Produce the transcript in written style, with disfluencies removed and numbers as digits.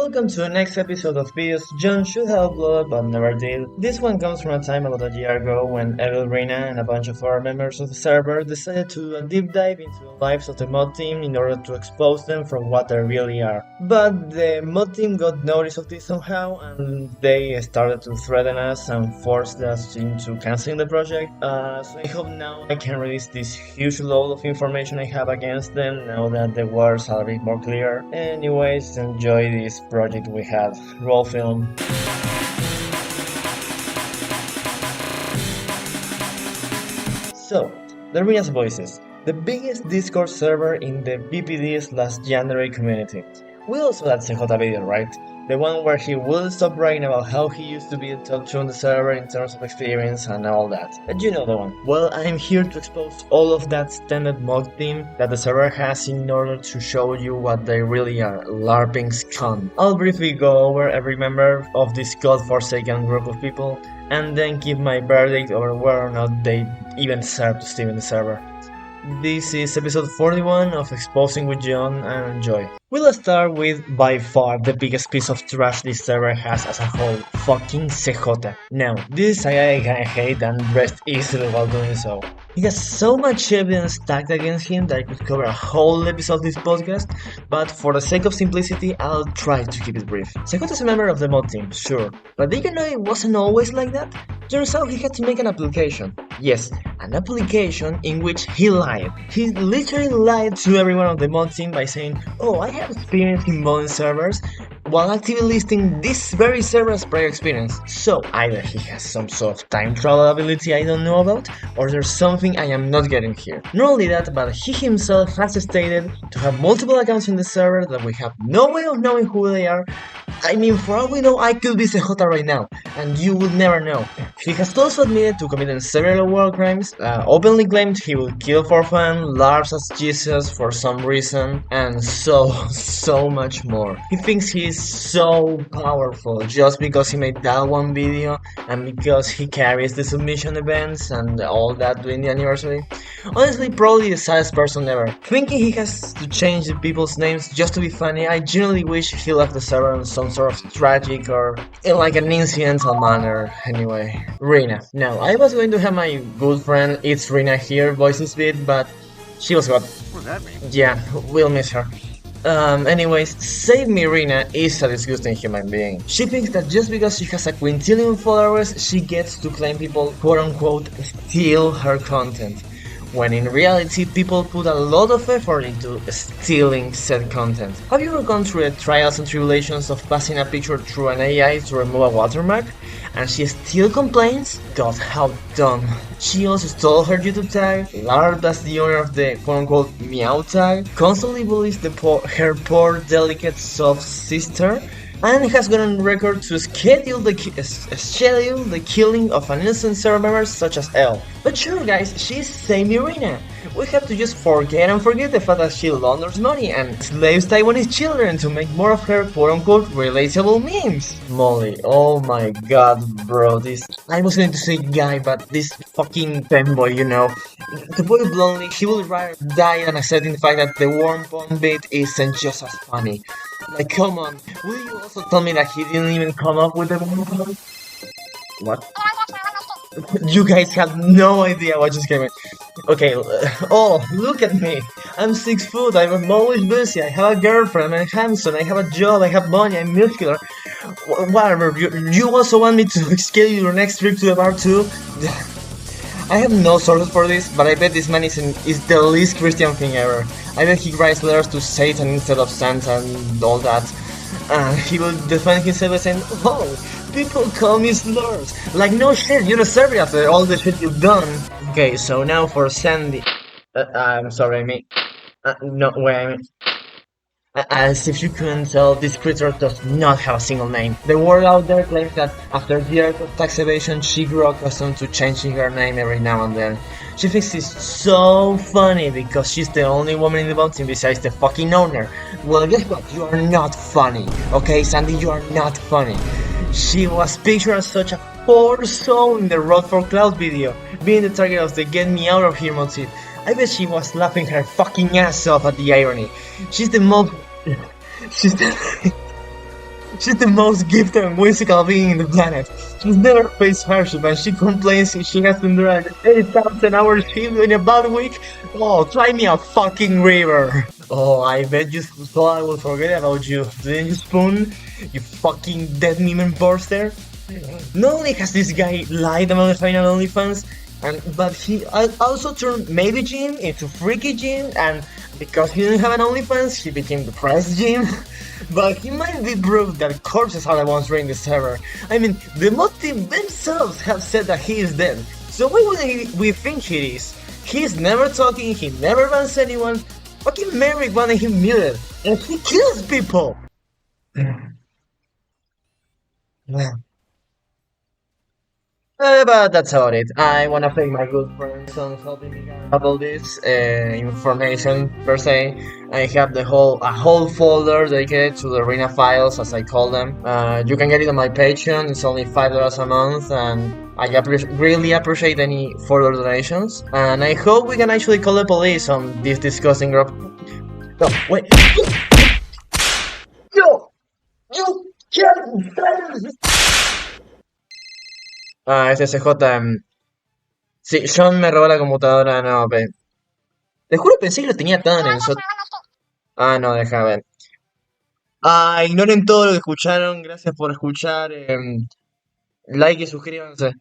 welcome to the next episode of videos John should have uploaded but never did. This one comes from a time about a year ago when Evil Rina and a bunch of other members of the server decided to do a deep dive into the lives of the mod team in order to expose them from what they really are. But the mod team got notice of this somehow and they started to threaten us and forced us into cancelling the project. So I hope now I can release this huge load of information I have against them now that the words are a bit more clear. Anyways, enjoy this project we had. Roll film. So, the Rina's Voices, the biggest Discord server in the BPD/January community. We also had CJ video, right? The one where he wouldn't stop writing about how he used to be the top 2 on the server in terms of experience and all that. But you know the one. Well, I'm here to expose all of that standard mod team that the server has in order to show you what they really are, LARPing scum. I'll briefly go over every member of this godforsaken group of people and then give my verdict over whether or not they even deserve to stay in the server. This is episode 41 of Exposing with John, and enjoy. We'll start with, by far, the biggest piece of trash this server has as a whole, fucking CJ. Now, this is a guy I hate and rest easily while doing so. He has so much evidence stacked against him that I could cover a whole episode of this podcast, but for the sake of simplicity, I'll try to keep it brief. CJ is a member of the mod team, sure, but did you know it wasn't always like that? Turns out he had to make an application. Yes, an application in which he lied. He literally lied to everyone on the mod team by saying, "Oh, I have experience in modern servers," while actively listing this very server as prior experience. So either he has some sort of time travel ability I don't know about, or there's something I am not getting here. Not only that, but he himself has stated to have multiple accounts in the server that we have no way of knowing who they are. I mean, for all we know, I could be CJ right now, and you would never know. He has also admitted to committing several war crimes, openly claimed he will kill for fun, LARPs as Jesus for some reason, and so much more. He thinks he is so powerful just because he made that one video and because he carries the submission events and all that during the anniversary. Honestly, probably the saddest person ever. Thinking he has to change the people's names just to be funny, I genuinely wish he left the server on some sort of tragic or in like an incidental manner. Anyway, Rina. Now, I was going to have my good friend It's Rina here voice this bit, but she was gone. What does that mean? Yeah, we'll miss her. Anyways, Save Me Rina is a disgusting human being. She thinks that just because she has a quintillion followers, she gets to claim people quote-unquote steal her content, when in reality people put a lot of effort into stealing said content. Have you ever gone through the trials and tribulations of passing a picture through an AI to remove a watermark? And she still complains? God, how dumb. She also stole her YouTube tag, LARPed as the owner of the quote-unquote meow tag, constantly bullies her poor, delicate, soft sister, and has gone on record to schedule the killing of an innocent server member such as Elle. But sure guys, she's Save Me Rina. We have to just forget the fact that she launders money and slaves Taiwanese children to make more of her quote-unquote relatable memes. Molly, oh my god bro, this... I was going to say guy, but this fucking femboy, you know. To put it bluntly, he would rather die than accepting the fact that the worm bomb bit isn't just as funny. Like, come on, will you also tell me that he didn't even come up with the worm bomb? What? You guys have no idea what just came in. Okay, oh, look at me. I'm 6 foot, I'm always busy, I have a girlfriend, I'm handsome, I have a job, I have money, I'm muscular. Whatever, you also want me to schedule your next trip to the bar too? I have no sources for this, but I bet this man is the least Christian thing ever. I bet he writes letters to Satan instead of Santa and all that. He will defend himself by saying, "Oh, people call me slurs." Like, no shit, you deserve it after all the shit you've done. Okay, so now for Sandy. I'm sorry, I mean... no, wait, I mean... As if you couldn't tell, this creature does not have a single name. The word out there claims that after years of tax evasion, she grew accustomed to changing her name every now and then. She thinks it's so funny because she's the only woman in the mountain besides the fucking owner. Well, guess what? You are not funny. Okay, Sandy, you are not funny. She was pictured as such a poor soul in the Road for Cloud video, being the target of the Get Me Out of Here motif. I bet she was laughing her fucking ass off at the irony. She's the most... She's the most gifted and whimsical being in the planet. She's never faced hardship and she complains if she has to endure an 8,000 hour shift in a bad week. Oh, try me a fucking river. Oh, I bet you thought I would forget about you. Didn't you, Spoon? You fucking dead meme imposter. Not only has this guy lied about the final OnlyFans, but he also turned maybe Jim into Freaky Jim, and because he didn't have an OnlyFans, he became depressed Jim. But he might be proof that corpses are the ones running the server. I mean, the mod team themselves have said that he is dead, so why wouldn't we think he is? He's never talking, he never bans anyone. Fucking Merrick wanted him muted, and he kills people! But that's about it. I want to thank my good friends on helping me get all this information per se. I have a whole folder dedicated to the Rina files, as I call them. You can get it on my Patreon. It's only $5 a month, and I really appreciate any further donations. And I hope we can actually call the police on this disgusting group. No, wait. No, you can't. SSJ. Sí, John me robó la computadora, no, te juro pensé que lo tenía tan en so... Ah, no, deja ver. Ah, ignoren todo lo que escucharon, gracias por escuchar. Like y suscríbanse.